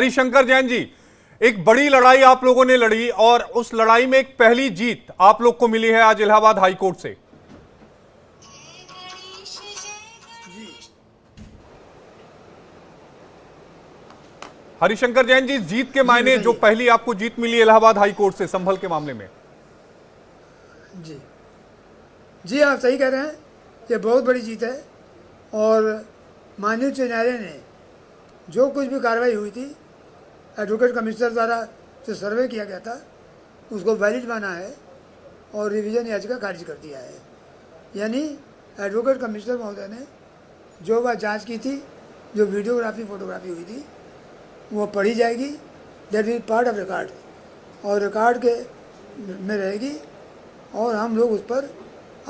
हरिशंकर जैन जी, एक बड़ी लड़ाई आप लोगों ने लड़ी और उस लड़ाई में एक पहली जीत आप लोग को मिली है आज इलाहाबाद हाईकोर्ट से। हरिशंकर जैन जी, जीत के मायने जो पहली आपको जीत मिली इलाहाबाद हाईकोर्ट से संभल के मामले में। जी जी, आप सही कह रहे हैं, ये बहुत बड़ी जीत है। और माननीय उच्च न्यायालय ने जो कुछ भी कार्रवाई हुई थी एडवोकेट कमिश्नर द्वारा जो सर्वे किया गया था उसको वैलिड माना है और रिवीजन याचिका खारिज कर दिया है। यानी एडवोकेट कमिश्नर महोदय ने जो वह जांच की थी, जो वीडियोग्राफी फोटोग्राफी हुई थी, वो पढ़ी जाएगी, that is part of record, और रिकॉर्ड के में रहेगी और हम लोग उस पर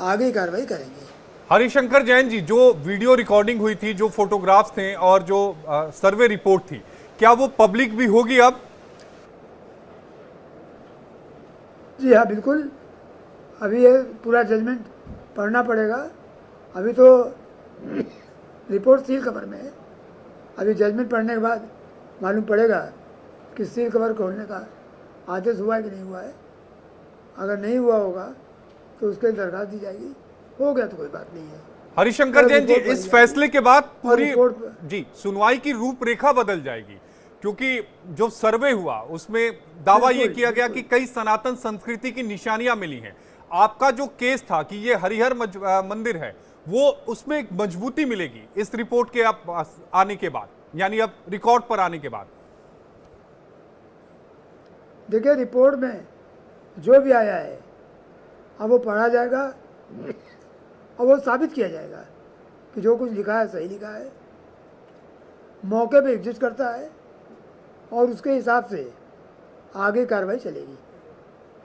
आगे कार्रवाई करेंगे। हरिशंकर जैन जी, जो वीडियो रिकॉर्डिंग हुई थी, जो फोटोग्राफ्स थे और जो सर्वे रिपोर्ट थी, क्या वो पब्लिक भी होगी अब? जी हाँ, बिल्कुल। अभी ये पूरा जजमेंट पढ़ना पड़ेगा। अभी तो रिपोर्ट सील कवर में है। अभी जजमेंट पढ़ने के बाद मालूम पड़ेगा कि सील कवर खोलने का आदेश हुआ है कि नहीं हुआ है। अगर नहीं हुआ होगा तो उसके लिए दरखास्त दी जाएगी। हो गया तो कोई बात नहीं है। हरिशंकर जैन जी, इस फैसले के बाद पूरी जी सुनवाई की रूपरेखा बदल जाएगी, क्योंकि जो सर्वे हुआ उसमें दावा यह किया गया कि कई सनातन संस्कृति की निशानियां मिली हैं। आपका जो केस था कि ये हरिहर मंदिर है, वो उसमें एक मजबूती मिलेगी इस रिपोर्ट के अब आने के बाद, यानी अब रिकॉर्ड पर आने के बाद। देखिए, रिपोर्ट में जो भी आया है अब वो पढ़ा जाएगा और वो साबित किया जाएगा कि जो कुछ लिखा है सही लिखा है, मौके पे एग्जिस्ट करता है और उसके हिसाब से आगे कार्रवाई चलेगी।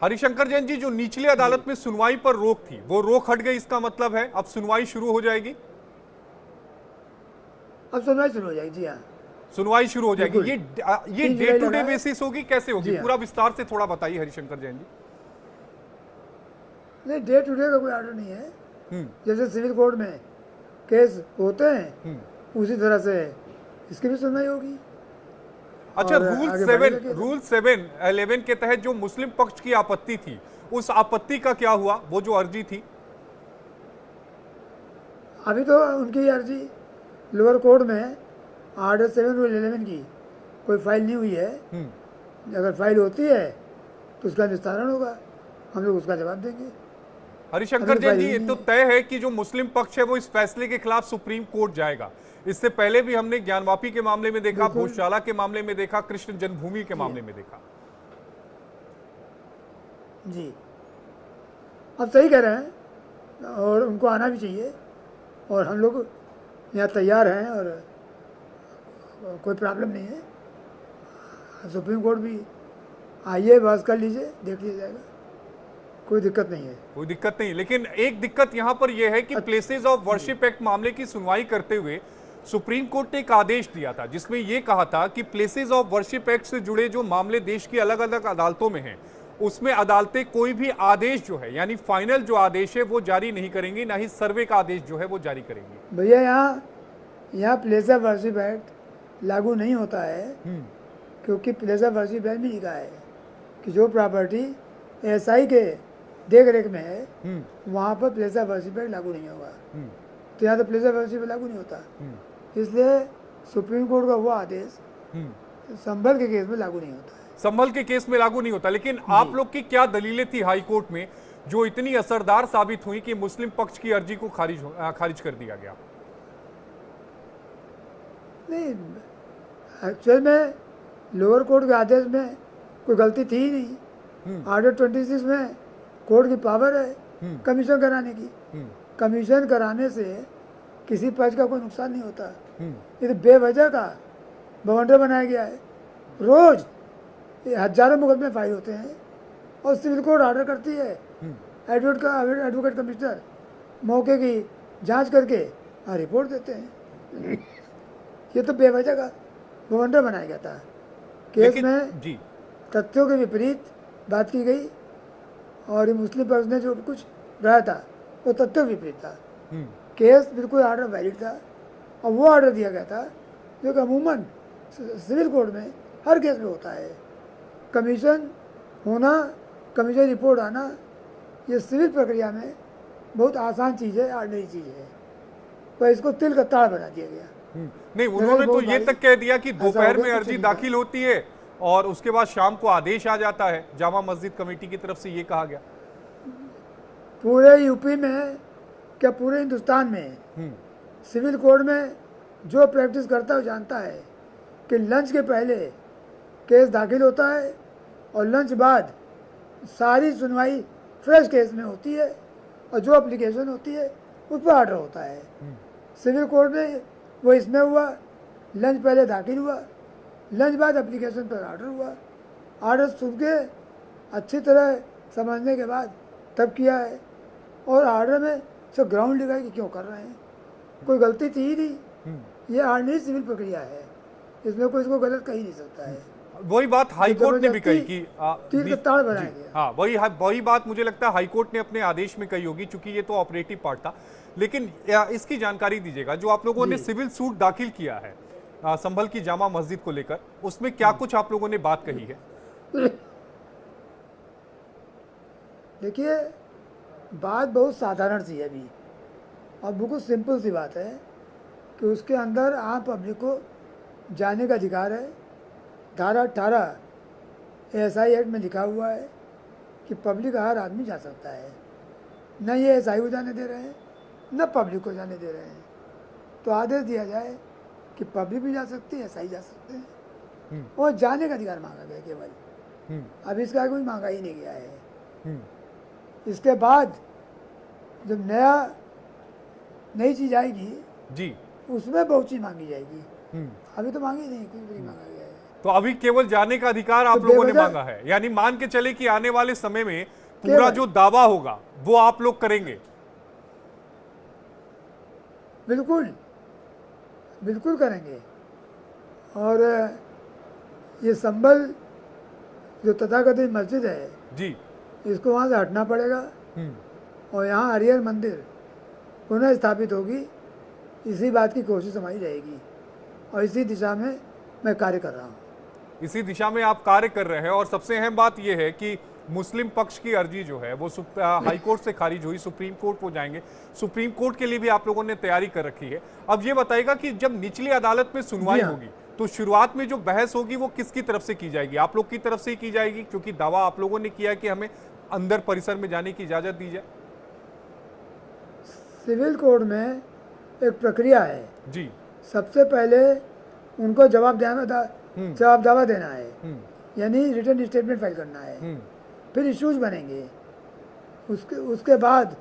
हरिशंकर जैन जी, जो निचली अदालत में सुनवाई पर रोक थी वो रोक हट गई, इसका मतलब है अब सुनवाई शुरू हो जाएगी? अब सुनवाई शुरू हो जाएगी। जी हाँ, सुनवाई शुरू हो जाएगी। ये डे टू डे बेसिस होगी, कैसे होगी? हाँ। पूरा विस्तार से थोड़ा बताइए हरिशंकर जैन जी। नहीं, डे टू डे का कोई ऑर्डर नहीं है। जैसे सिविल कोर्ट में केस होते हैं उसी तरह से इसकी भी सुनवाई होगी। अच्छा, रूल 7-11 के तहत जो मुस्लिम पक्ष की आपत्ति थी, उस आपत्ति का क्या हुआ? वो जो अर्जी थी, अभी तो उनकी अर्जी लोअर कोर्ट में ऑर्डर 7 रूल 11 की कोई फाइल नहीं हुई है। अगर फाइल होती है तो उसका निस्तारण होगा, हम लोग उसका जवाब देंगे। हरिशंकर जैन जी, ये तो तय है कि जो मुस्लिम पक्ष है वो इस फैसले के खिलाफ सुप्रीम कोर्ट जाएगा। इससे पहले भी हमने ज्ञानवापी के मामले में देखा, भोजशाला के मामले में देखा, कृष्ण जन्मभूमि के मामले में देखा। जी, अब सही कह रहे हैं और उनको आना भी चाहिए और हम लोग यहाँ तैयार हैं और कोई प्रॉब्लम नहीं है। सुप्रीम कोर्ट भी आइए, बहस कर लीजिए, देख लिया जाएगा, कोई दिक्कत नहीं है। कोई दिक्कत नहीं, लेकिन एक दिक्कत यहां पर यह है कि प्लेसेस ऑफ वर्शिप एक्ट मामले की सुनवाई करते हुए सुप्रीम कोर्ट ने एक आदेश दिया था जिसमें यह कहा था कि प्लेसेस ऑफ वर्शिप एक्ट से जुड़े जो मामले देश की अलग अलग अदालतों में हैं, उसमें अदालतें कोई भी आदेश जो है, यानी फाइनल जो आदेश है वो जारी नहीं करेंगी, ना ही सर्वे का आदेश जो है वो जारी करेंगी। भैया, यहाँ प्लेस ऑफ वर्शिप एक्ट लागू नहीं होता है, क्योंकि प्लेस ऑफ वर्शिप एक्ट में लिखा है कि जो प्रॉपर्टी एसआई के देख रेख में है वहाँ पर प्लेस ऑफ वर्शिप एक्ट लागू नहीं होगा। तो यहाँ तो प्लेस ऑफ वर्शिप लागू नहीं होता, इसलिए सुप्रीम कोर्ट का वो आदेश संभल के केस में लागू नहीं होता है। संभल के केस में लागू नहीं होता, लेकिन आप लोग की क्या दलीलें थी हाई कोर्ट में जो इतनी असरदार साबित हुई कि मुस्लिम पक्ष की अर्जी को खारिज कर दिया गया? नहीं, एक्चुअल में लोअर कोर्ट के आदेश में कोई गलती थी ही नहीं। ऑर्डर 26 में कोर्ट की पावर है कमीशन कराने की। कमीशन कराने से किसी पक्ष का कोई नुकसान नहीं होता। ये तो बेवजह का बवंडर बनाया गया है। रोज हजारों मुकदमे फाइल होते हैं और सिविल कोर्ट ऑर्डर करती है, एडवोकेट कमिश्नर मौके की जांच करके रिपोर्ट देते हैं। ये तो बेवजह का बवंडर बनाया गया था। केस में जी तथ्यों के विपरीत बात की गई और ये मुस्लिम पक्ष ने जो कुछ रहा था वो तथ्यों के विपरीत था। केस बिल्कुल ऑर्डर वैलिड था और वो ऑर्डर दिया गया था जो कि अमूमन सिविल कोर्ट में हर केस में होता है। कमीशन होना, कमीशन रिपोर्ट आना, ये सिविल प्रक्रिया में बहुत आसान चीज़ है, ऑर्डिनरी चीज़ है, पर इसको तिल का ताड़ बना दिया गया। नहीं, उन्होंने तो ये तक कह दिया कि दोपहर में अर्जी कुछ नहीं दाखिल होती है और उसके बाद शाम को आदेश आ जाता है। जामा मस्जिद कमेटी की तरफ से ये कहा गया। पूरे यूपी में क्या पूरे हिंदुस्तान में सिविल कोड में जो प्रैक्टिस करता है वो जानता है कि लंच के पहले केस दाखिल होता है और लंच बाद सारी सुनवाई फ्रेश केस में होती है और जो एप्लीकेशन होती है उस पर ऑर्डर होता है। सिविल कोर्ट में वो इसमें हुआ, लंच पहले दाखिल हुआ, लंच बाद एप्लीकेशन पर ऑर्डर हुआ, ऑर्डर सुन के अच्छी तरह समझने के बाद तब किया है। और ऑर्डर में सब ग्राउंड लिखा है कि क्यों कर रहे हैं, कोई गलती थी ही नहीं। ये ऑर्डिनरी सिविल प्रक्रिया है, इसमें कोई इसको गलत कह ही नहीं सकता है। वही बात हाई कोर्ट ने भी कही कि तीर का ताड़ बनाएंगे। हाँ, वही बात मुझे लगता है हाई कोर्ट ने अपने आदेश में कही होगी, क्योंकि ये तो ऑपरेटिव पार्ट था। लेकिन इसकी जानकारी दीजिएगा, जो आप लोगों ने सिविल सूट दाखिल किया है संभल की जामा मस्जिद को लेकर, उसमें क्या कुछ आप लोगों ने बात कही है? देखिए, बात बहुत साधारण सी है अभी और बिल्कुल सिंपल सी बात है कि उसके अंदर आम पब्लिक को जाने का अधिकार है। धारा 18 एएसआई एक्ट में लिखा हुआ है कि पब्लिक हर आदमी जा सकता है। न ये एएसआई को जाने दे रहे हैं, न पब्लिक को जाने दे रहे हैं। तो आदेश दिया जाए कि पब्लिक भी जा सकती है, एएसआई जा सकते हैं, और जाने का अधिकार मांगा गया केवल। अब इसका आगे कुछ मांगा ही नहीं गया है। इसके बाद जब नई चीज़ आएगी जी, उसमें बहुत चीज़ मांगी जाएगी। अभी तो मांगी नहीं, कुछ भी नहीं मांगा गया है। तो अभी केवल जाने का अधिकार आप लोगों ने मांगा है, यानी मान के चले कि आने वाले समय में पूरा जो दावा होगा वो आप लोग करेंगे? बिल्कुल बिल्कुल करेंगे। और ये संभल जो तथाकथित मस्जिद है जी, इसको वहाँ से हटना पड़ेगा और यहाँ हरिहर मंदिर पुनः स्थापित होगी। इसी बात की कोशिश हमारी रहेगी और इसी दिशा में मैं कार्य कर रहा हूँ। इसी दिशा में आप कार्य कर रहे हैं। और सबसे अहम बात यह है कि मुस्लिम पक्ष की अर्जी जो है वो हाई कोर्ट से खारिज हुई, सुप्रीम कोर्ट को जाएंगे। सुप्रीम कोर्ट के लिए भी आप लोगों ने तैयारी कर रखी है। अब ये बताइएगा कि जब निचली अदालत में सुनवाई होगी तो शुरुआत में जो बहस होगी वो किसकी तरफ से की जाएगी? आप लोग की तरफ से ही की जाएगी, क्योंकि दावा आप लोगों ने किया है कि हमें अंदर परिसर में जाने की इजाजत दी जाए। सिविल कोड में एक प्रक्रिया है जी, सबसे पहले उनको जवाब दावा देना है, यानी रिटर्न स्टेटमेंट फाइल करना है। फिर इश्यूज बनेंगे, उसके बाद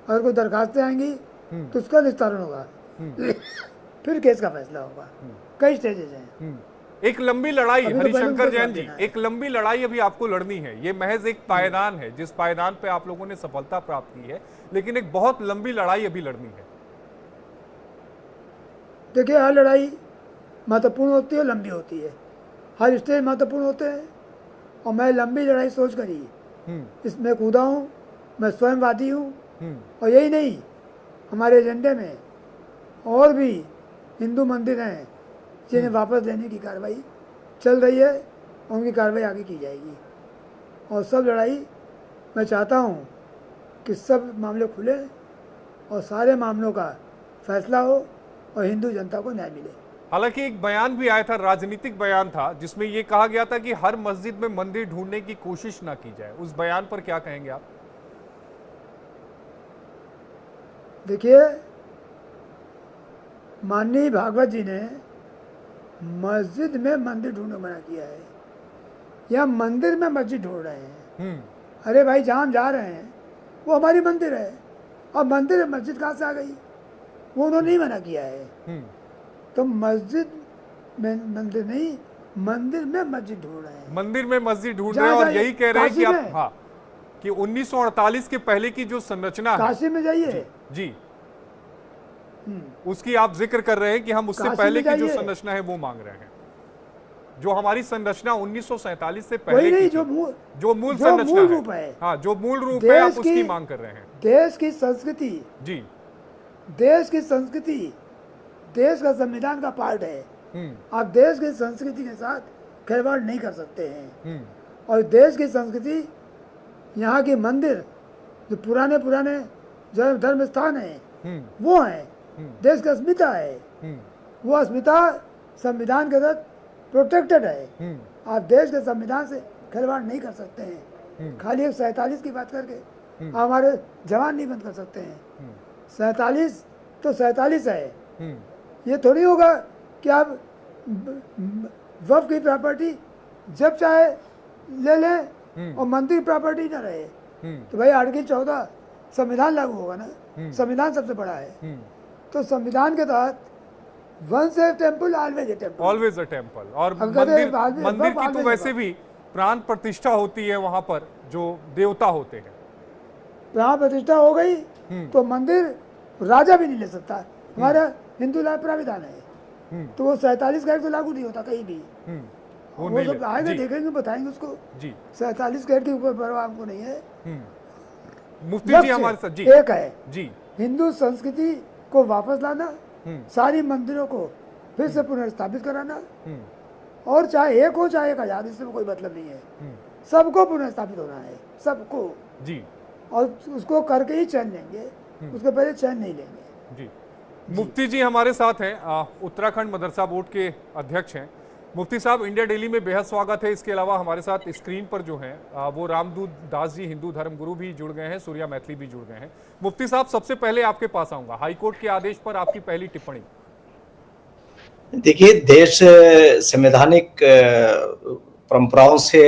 अगर कोई दरखास्तें आएंगी तो उसका निस्तारण होगा। फिर केस का फैसला होगा। कई स्टेजेस हैं। एक लंबी लड़ाई, अभी तो हरिशंकर पहले जैन उनको जी, जवाब देना है। एक लंबी लड़ाई अभी आपको लड़नी है। ये महज एक पायदान है, जिस पायदान पे आप लोगों ने सफलता प्राप्त की है, लेकिन एक बहुत लंबी लड़ाई अभी लड़नी है। देखिए, हर लड़ाई महत्वपूर्ण होती है, लंबी होती है। हर स्टेज महत्वपूर्ण होते हैं और मैं लंबी लड़ाई सोच कर ही इसमें कूदा हूँ। मैं स्वयंवादी हूँ और यही नहीं, हमारे एजेंडे में और भी हिंदू मंदिर हैं जिन्हें वापस लेने की कार्रवाई चल रही है और उनकी कार्रवाई आगे की जाएगी। और सब लड़ाई मैं चाहता हूँ कि सब मामले खुले और सारे मामलों का फैसला हो और हिंदू जनता को न्याय मिले। हालांकि एक बयान भी आया था, राजनीतिक बयान था, जिसमें यह कहा गया था कि हर मस्जिद में मंदिर ढूंढने की कोशिश ना की जाए। उस बयान पर क्या कहेंगे आप? देखिए, माननीय भागवत जी ने मस्जिद में मंदिर ढूंढने मना किया है, या मंदिर में मस्जिद ढूंढ रहे हैं। अरे भाई, जहाँ हम जा रहे हैं वो हमारी मंदिर है, अब मंदिर में मस्जिद कहाँ से आ गई? वो उन्होंने नहीं मना किया है। तो मस्जिद में मंदिर नहीं, मंदिर में मस्जिद ढूंढ रहे हैं। मंदिर में मस्जिद ढूंढ रहे हैं और यही कह रहे हैं कि आप, हाँ, कि 1948 के पहले की जो संरचना है, काशी में जाइए जी, उसकी आप जिक्र कर रहे हैं कि हम उससे पहले की जो संरचना है वो मांग रहे हैं। जो हमारी संरचना 1947 से पहले की, जो मूल संरचना है, हाँ, जो मूल रूप है, आप उसकी मांग कर रहे हैं। देश की संस्कृति जी, देश की संस्कृति देश का संविधान का पार्ट है। आप देश की संस्कृति के साथ खिलवाड़ नहीं कर सकते हैं। और देश की संस्कृति, यहाँ के मंदिर, जो पुराने पुराने जो धर्म स्थान हैं वो हैं, देश की अस्मिता है, वो अस्मिता संविधान के तहत प्रोटेक्टेड है। आप देश के संविधान से खिलवाड़ नहीं कर सकते हैं। खाली एक 47 की बात करके हमारे जवान नहीं बंद कर सकते हैं। 47 तो 47 है। ये थोड़ी होगा कि आप वक्फ की प्रॉपर्टी जब चाहे ले लें और मंदिर प्रॉपर्टी न रहे। तो भाई आर्टिकल 14 संविधान लागू होगा ना, संविधान सबसे बड़ा है। तो संविधान के तहत once a temple always a temple, always a temple. और अगर मंदिर की तो वैसे भी प्राण प्रतिष्ठा होती है वहां पर, जो देवता होते हैं। प्राण प्रतिष्ठा हो गई तो मंदिर राजा भी नहीं ले सकता। हमारा हिंदू लॉ प्राविधान है। तो वो 47 का तो लागू नहीं होता कहीं भी। वो सब आएगा, देखेंगे, बताएंगे उसको जी। 47 कैट के ऊपर परवाह हमको नहीं है। मुफ्ती जी हमारे साथ जी एक है जी, हिंदू संस्कृति को वापस लाना, सारी मंदिरों को फिर से पुनर्स्थापित कराना, और चाहे एक हो चाहे 1000, इसमें कोई मतलब नहीं है। सबको पुनर्स्थापित होना है, सबको जी। और उसको करके ही चैन लेंगे, उसके पहले चैन नहीं लेंगे जी। मुफ्ती जी हमारे साथ हैं, उत्तराखंड मदरसा बोर्ड के अध्यक्ष हैं। मुफ्ती साहब, इंडिया डेली में बेहद स्वागत है। इसके अलावा हमारे साथ स्क्रीन पर जो हैं वो रामदूत दास जी, हिंदू धर्म गुरु भी जुड़ गए हैं, सूर्या मैथिली भी जुड़ गए हैं। मुफ्ती साहब, सबसे पहले आपके पास आऊंगा, हाईकोर्ट के आदेश पर आपकी पहली टिप्पणी। देखिए, देश संवैधानिक परंपराओं से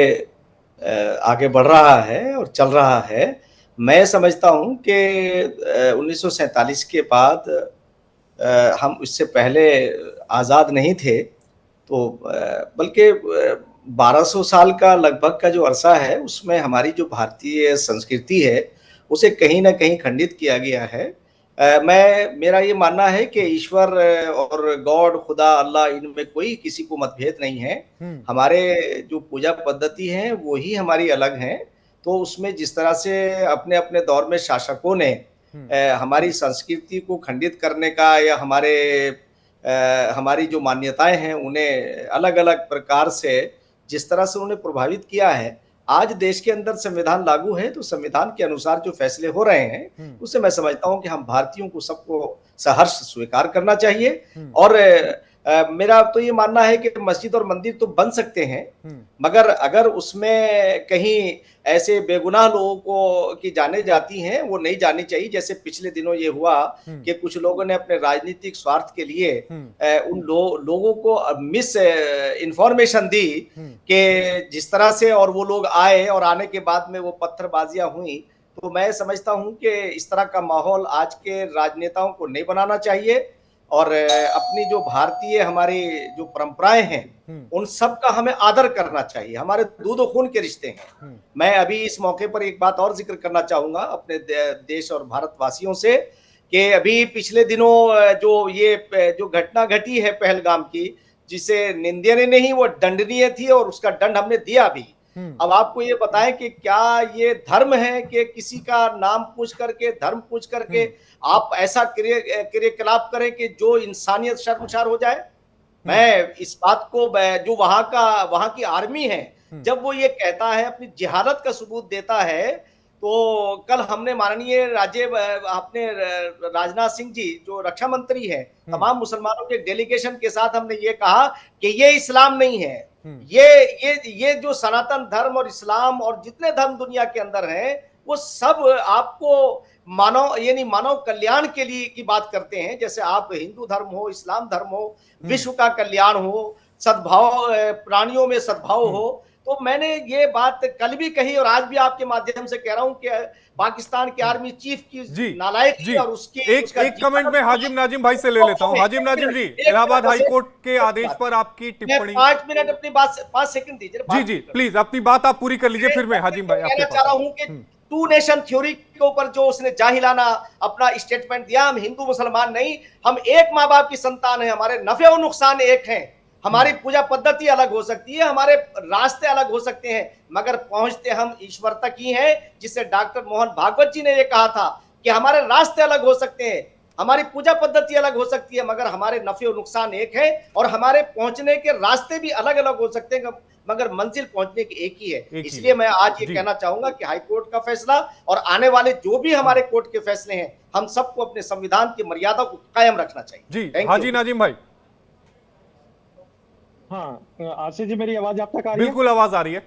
आगे बढ़ रहा है और चल रहा है। मैं समझता हूं कि 1947 के बाद हम इससे पहले आज़ाद नहीं थे, तो बल्कि 1200 साल का लगभग का जो अरसा है, उसमें हमारी जो भारतीय संस्कृति है उसे कहीं ना कहीं खंडित किया गया है। मेरा ये मानना है कि ईश्वर और गॉड, खुदा, अल्लाह, इनमें कोई किसी को मतभेद नहीं है। हमारे जो पूजा पद्धति है वो ही हमारी अलग है। तो उसमें जिस तरह से अपने अपने दौर में शासकों ने हमारी संस्कृति को खंडित करने का, या हमारी जो मान्यताएं हैं उन्हें अलग अलग प्रकार से जिस तरह से उन्हें प्रभावित किया है, आज देश के अंदर संविधान लागू है, तो संविधान के अनुसार जो फैसले हो रहे हैं उससे मैं समझता हूं कि हम भारतीयों को सबको सहर्ष स्वीकार करना चाहिए। और मेरा तो ये मानना है कि मस्जिद और मंदिर तो बन सकते हैं, मगर अगर उसमें कहीं ऐसे बेगुनाह लोगों को की जाने जाती हैं, वो नहीं जानी चाहिए। जैसे पिछले दिनों ये हुआ कि कुछ लोगों ने अपने राजनीतिक स्वार्थ के लिए उन लोगों को मिस इंफॉर्मेशन दी कि जिस तरह से, और वो लोग आए और आने के बाद में वो पत्थरबाजियां हुई। तो मैं समझता हूं कि इस तरह का माहौल आज के राजनेताओं को नहीं बनाना चाहिए, और अपनी जो भारतीय हमारी जो परंपराएं हैं उन सब का हमें आदर करना चाहिए। हमारे दूध और खून के रिश्ते हैं। मैं अभी इस मौके पर एक बात और जिक्र करना चाहूंगा अपने देश और भारतवासियों से, कि अभी पिछले दिनों जो घटना घटी है पहलगाम की, जिसे निंदनीय नहीं, वो दंडनीय थी, और उसका दंड हमने दिया भी। अब आपको ये बताएं कि क्या ये धर्म है कि किसी का नाम पूछ करके, धर्म पूछ करके आप ऐसा क्रियाकलाप करें कि जो इंसानियत शर्मसार हो जाए। मैं इस बात को, जो वहां की आर्मी है, जब वो ये कहता है, अपनी जिहादत का सबूत देता है, तो कल हमने माननीय अपने राजनाथ सिंह जी जो रक्षा मंत्री हैं, तमाम मुसलमानों के डेलीगेशन के साथ हमने ये कहा कि ये इस्लाम नहीं है, ये जो सनातन धर्म और इस्लाम और जितने धर्म दुनिया के अंदर हैं, वो सब आपको मानव कल्याण के लिए की बात करते हैं। जैसे आप हिंदू धर्म हो, इस्लाम धर्म हो, विश्व का कल्याण हो, सद्भाव, प्राणियों में सद्भाव हो। तो मैंने ये बात कल भी कही और आज भी आपके माध्यम से कह रहा हूं कि पाकिस्तान के आर्मी चीफ की नालायकी और उसकी एक कमेंट में हाजिम नाजिम भाई से ले लेता हूं। हाजिम नाजिम जी, इलाहाबाद हाईकोर्ट के आदेश पर आपकी टिप्पणी। 5 मिनट अपनी बात, 5 सेकंड दीजिए। जी प्लीज अपनी बात आप पूरी कर लीजिए, फिर मैं हाजिम भाई आपके पास चाह रहा हूं कि टू नेशन थ्योरी के ऊपर जो उसने जाहिलाना अपना स्टेटमेंट दिया, हम हिंदू मुसलमान नहीं, हम एक माँ बाप की संतान है, हमारे नफे और नुकसान एक हैं, हमारी पूजा पद्धति अलग हो सकती है, हमारे रास्ते अलग हो सकते हैं, मगर पहुंचते हम ईश्वर तक ही हैं। जिससे डॉक्टर मोहन भागवत जी ने यह कहा था कि हमारे रास्ते अलग हो सकते हैं, हमारी पूजा पद्धति अलग हो सकती है, मगर हमारे नफे और नुकसान एक है, और हमारे पहुंचने के रास्ते भी अलग अलग हो सकते हैं, मगर मंजिल पहुंचने की एक ही है। इसलिए मैं आज ये कहना चाहूंगा कि हाई कोर्ट का फैसला और आने वाले जो भी हमारे कोर्ट के फैसले हैं, हम सबको अपने संविधान की मर्यादा को कायम रखना चाहिए। जी हाजी नाजिम भाई। हाँ आशीष जी, मेरी आवाज आप तक आ रही है? बिल्कुल आवाज आ रही है।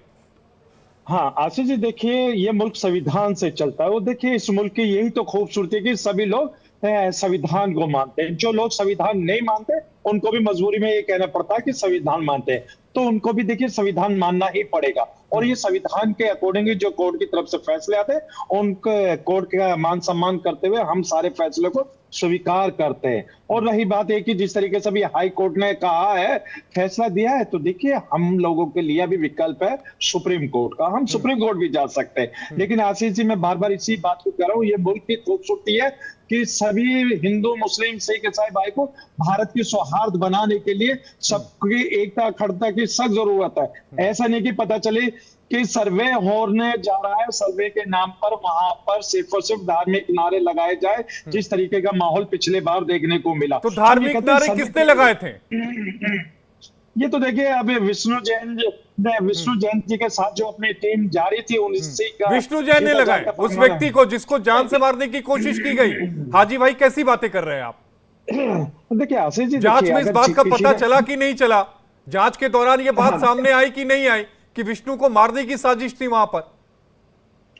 हाँ आशीष जी, देखिए ये मुल्क संविधान से चलता है, और देखिए इस मुल्क की यही तो खूबसूरती है कि सभी लोग संविधान को मानते हैं। जो लोग संविधान नहीं मानते उनको भी मजबूरी में ये कहना पड़ता है कि संविधान मानते हैं, तो उनको भी देखिए संविधान मानना ही पड़ेगा। और ये संविधान के अकॉर्डिंग जो कोर्ट की तरफ से फैसले आते हैं, उनके कोर्ट का मान सम्मान करते हुए हम सारे फैसले को स्वीकार करते हैं। और रही बात है कि जिस तरीके से भी हाई कोर्ट ने कहा है, फैसला दिया है, तो देखिए हम लोगों के लिए भी विकल्प है सुप्रीम कोर्ट का, हम सुप्रीम कोर्ट भी जा सकते हैं। लेकिन आशीष जी, मैं बार बार इसी बात को कह रहा हूँ, ये मुल्क की खूबसूरती है कि सभी हिंदू मुस्लिम सिख ईसाई भाई को भारत की सौहार्द बनाने के लिए सबकी एकता अखंडता की सख्त जरूरत है। ऐसा नहीं कि पता चले कि सर्वे होने जा रहा है, सर्वे के नाम पर वहां पर सिर्फ और सिर्फ धार्मिक नारे लगाए जाए, जिस तरीके का माहौल पिछले बार देखने को मिला। तो धार्मिक नारे किसने लगाए थे? ये तो देखिए, अब विष्णु जैन जी के साथ जो अपनी टीम जारी थी, उनसे का विष्णु जैन ने लगाए उस व्यक्ति को जिसको जान से मारने की कोशिश की गई। हाजी भाई कैसी बातें कर रहे हैं आप? देखिए आशीष जी, जांच में इस बात का पता चला कि नहीं चला? जांच के दौरान ये बात सामने आई कि नहीं आई कि विष्णु को मारने की साजिश थी वहां पर?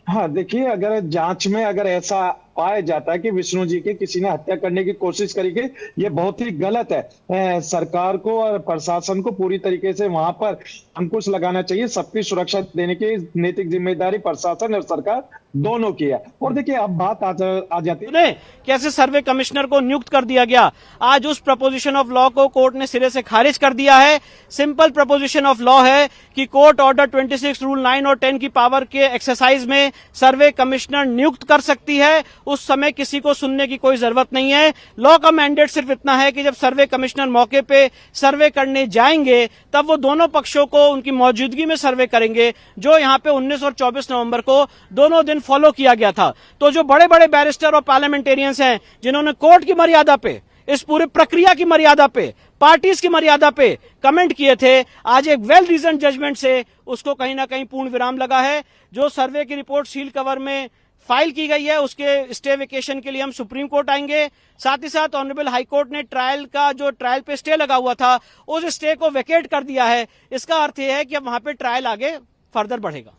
हाँ देखिए, अगर जांच में अगर ऐसा पाया जाता है कि विष्णु जी की किसी ने हत्या करने की कोशिश करी गई, ये बहुत ही गलत है। सरकार को और प्रशासन को पूरी तरीके से वहां पर अंकुश लगाना चाहिए। सबकी सुरक्षा देने की नैतिक जिम्मेदारी प्रशासन और सरकार दोनों की है। और देखिए अब बात आ जाती है कैसे सर्वे कमिश्नर को नियुक्त कर दिया गया। आज उस प्रपोजिशन ऑफ लॉ को कोर्ट ने सिरे से खारिज कर दिया है। सिंपल प्रपोजिशन ऑफ लॉ है कि कोर्ट ऑर्डर 26 रूल 9 और 10 की पावर के एक्सरसाइज में सर्वे कमिश्नर नियुक्त कर सकती है। उस समय किसी को सुनने की कोई जरूरत नहीं है। लॉ का मैंडेट सिर्फ इतना है कि जब सर्वे कमिश्नर मौके पे सर्वे करने जाएंगे, तब वो दोनों पक्षों को उनकी मौजूदगी में सर्वे करेंगे, जो यहाँ पे 19 और 24 नवंबर को दोनों दिन फॉलो किया गया था। तो जो बड़े बड़े बैरिस्टर और पार्लियामेंटेरियंस हैं, जिन्होंने कोर्ट की मर्यादा पे, इस पूरे प्रक्रिया की मर्यादा पे, पार्टीज की मर्यादा पे कमेंट किए थे, आज एक वेल रीजन जजमेंट से उसको कहीं ना कहीं पूर्ण विराम लगा है। जो सर्वे की रिपोर्ट सील कवर में फाइल की गई है, उसके स्टे वेकेशन के लिए हम सुप्रीम कोर्ट आएंगे। साथ ही साथ ऑनरेबल हाई कोर्ट ने ट्रायल पे स्टे लगा हुआ था, उस स्टे को वेकेट कर दिया है। इसका अर्थ यह है कि अब वहां पे ट्रायल आगे फर्दर बढ़ेगा।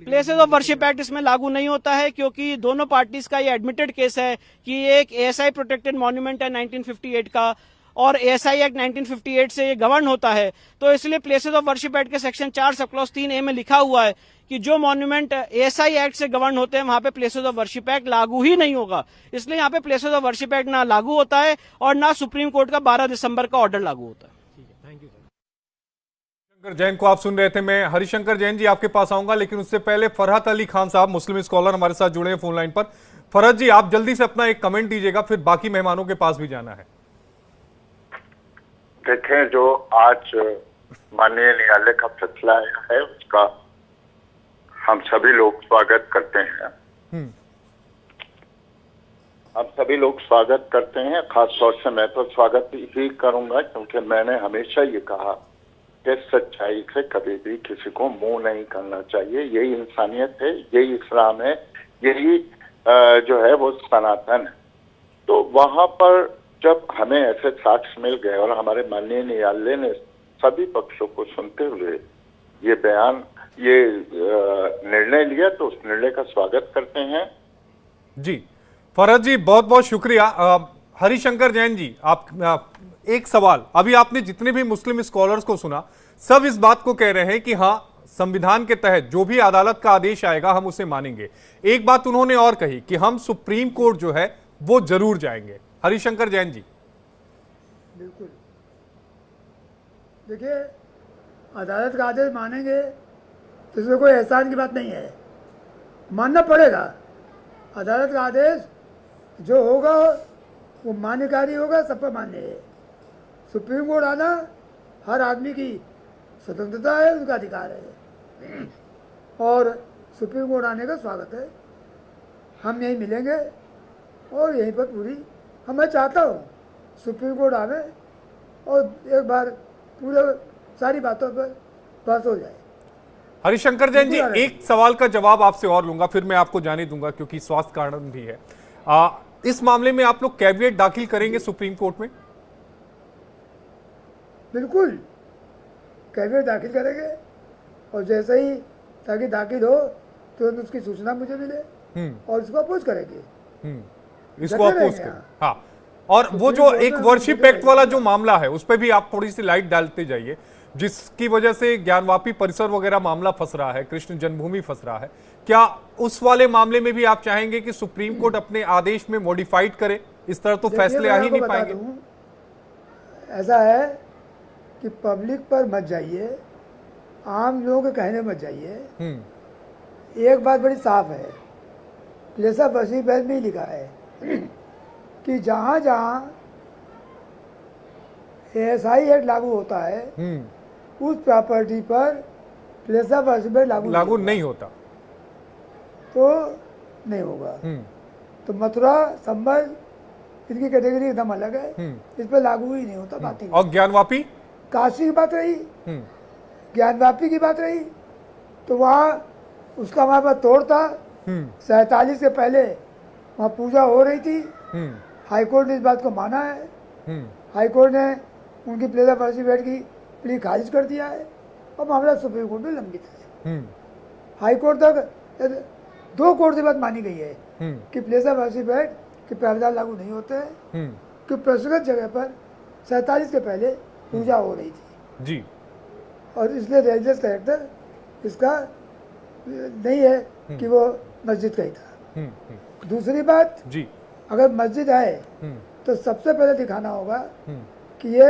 प्लेसेस ऑफ वर्शिप एक्ट इसमें लागू नहीं होता है, क्योंकि दोनों पार्टीज का ये एडमिटेड केस है कि एक एएसआई प्रोटेक्टेड मॉन्यूमेंट है 1958 का, और एएसआई एक्ट 1958 से ये गवर्न होता है। तो इसलिए प्लेसेस ऑफ वर्शिप एक्ट के सेक्शन 4 सब क्लॉज 3A में लिखा हुआ है कि जो मॉन्यूमेंट एएसआई एक्ट से गवर्न होते हैं, वहां पे प्लेसेस ऑफ वर्शिप एक्ट लागू ही नहीं होगा। इसलिए यहाँ पे प्लेसेस ऑफ वर्शिप एक्ट ना लागू होता है और ना सुप्रीम कोर्ट का 12 दिसंबर का ऑर्डर लागू होता है। हरिशंकर जैन को आप सुन रहे थे। मैं हरिशंकर जैन जी आपके पास आऊंगा, लेकिन उससे पहले फरहत अली खान साहब मुस्लिम स्कॉलर हमारे साथ जुड़े हैं फोन लाइन पर। फरहत जी, आप जल्दी से अपना एक कमेंट दीजिएगा, फिर बाकी मेहमानों के पास भी जाना है। देखें, जो आज माननीय न्यायालय का फैसला आया है, उसका हम सभी लोग स्वागत करते हैं। हम सभी लोग स्वागत करते हैं। खास तौर से मैं तो स्वागत ही करूंगा, क्योंकि मैंने हमेशा ये कहा कि सच्चाई से कभी भी किसी को मुंह नहीं करना चाहिए। यही इंसानियत है, यही इस्लाम है, यही जो है वो सनातन है। तो वहां पर जब हमें ऐसे साक्ष्य मिल गए और हमारे माननीय न्यायालय ने सभी पक्षों को सुनते हुए ये निर्णय लिया, तो उस निर्णय का स्वागत करते हैं। जी फरहत जी, बहुत बहुत शुक्रिया। हरिशंकर जैन जी, आप एक सवाल, अभी आपने जितने भी मुस्लिम स्कॉलर्स को सुना, सब इस बात को कह रहे हैं कि हाँ, संविधान के तहत जो भी अदालत का आदेश आएगा हम उसे मानेंगे। एक बात उन्होंने और कही कि हम सुप्रीम कोर्ट जो है वो जरूर जाएंगे। हरिशंकर जैन जी। बिल्कुल, देखिए, अदालत का आदेश मानेंगे तो इसमें कोई एहसान की बात नहीं है, मानना पड़ेगा। अदालत का आदेश जो होगा वो मान्यकारी होगा, सब पर मान्य है। सुप्रीम कोर्ट आना हर आदमी की स्वतंत्रता है, उसका अधिकार है, और सुप्रीम कोर्ट आने का स्वागत है। हम यहीं मिलेंगे और यहीं पर पूरी मैं चाहता हूँ सुप्रीम कोर्ट आवे और एक बार पूरे सारी बातों पर बहस हो जाए। हरिशंकर जैन जी, बिल्कुल आ रहा है। एक सवाल का जवाब आपसे और लूंगा, फिर मैं आपको जाने दूंगा क्योंकि स्वास्थ्य कारण भी है। इस मामले में आप लोग कैविएट दाखिल करेंगे सुप्रीम कोर्ट में? बिल्कुल कैविएट दाखिल करेंगे और जैसे ही ताकि दाखिल हो तुरंत उसकी सूचना मुझे मिले और इसको अपोज करेंगे। इसको जगह अपोज रहेंगे, करें। हाँ। हाँ, और वो जो सुप्रीम एक कोर्ट में वर्शिप मुझे एक्ट वाला जो मामला है उस पर भी आप थोड़ी सी लाइट डालते जाइए, जिसकी वजह से ज्ञानवापी परिसर वगैरह मामला फंस रहा है, कृष्ण जन्मभूमि फंस रहा है। क्या उस वाले मामले में भी आप चाहेंगे कि सुप्रीम कोर्ट अपने आदेश में मॉडिफाइड करे? इस तरह तो देखिए, फैसले मैं आ ही आपको नहीं बता पाएंगे। दूं, ऐसा है कि पब्लिक पर मत जाइए, आम लोगों के कहने मत जाइए। एक बात बड़ी साफ है, प्लेस ऑफ वर्शिप में ही लिखा है कि जहाँ जहाँ ASI एक्ट लागू होता है उस प्रॉपर्टी पर प्लेस ऑफ वर्शिप लागू नहीं होता। तो नहीं होगा। तो मथुरा संभल इनकी कैटेगरी एकदम अलग है, इस पर लागू ही नहीं होता। बात ही और ज्ञानवापी? काशी की बात रही, ज्ञानवापी की बात रही, तो वहाँ उसका हमारे पास तोड़ था। 47 से पहले वहाँ पूजा हो रही थी। हाईकोर्ट ने इस बात को माना है। हाईकोर्ट ने उनकी प्लेस ऑफ वर्शिप एक्ट की प्ली खारिज कर दिया है और मामला सुप्रीम कोर्ट में लंबित है। हाईकोर्ट तक 2 कोर्ट से बात मानी गई है कि प्लेस ऑफ वर्शिप एक्ट के प्रावधान लागू नहीं होते हैं कि प्रस्तुत जगह पर 47 के पहले पूजा हो रही थी जी। और इसलिए रिलीजियस कैरेक्टर इसका नहीं है कि वो मस्जिद का ही था। दूसरी बात, जी अगर मस्जिद है तो सबसे पहले दिखाना होगा कि ये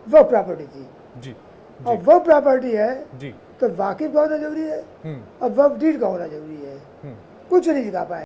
वो प्रॉपर्टी थी जी और वो प्रॉपर्टी है जी तो वाकिफ का होना जरूरी है और वक्फ डीड का होना जरूरी है। कुछ नहीं दिखा पाए।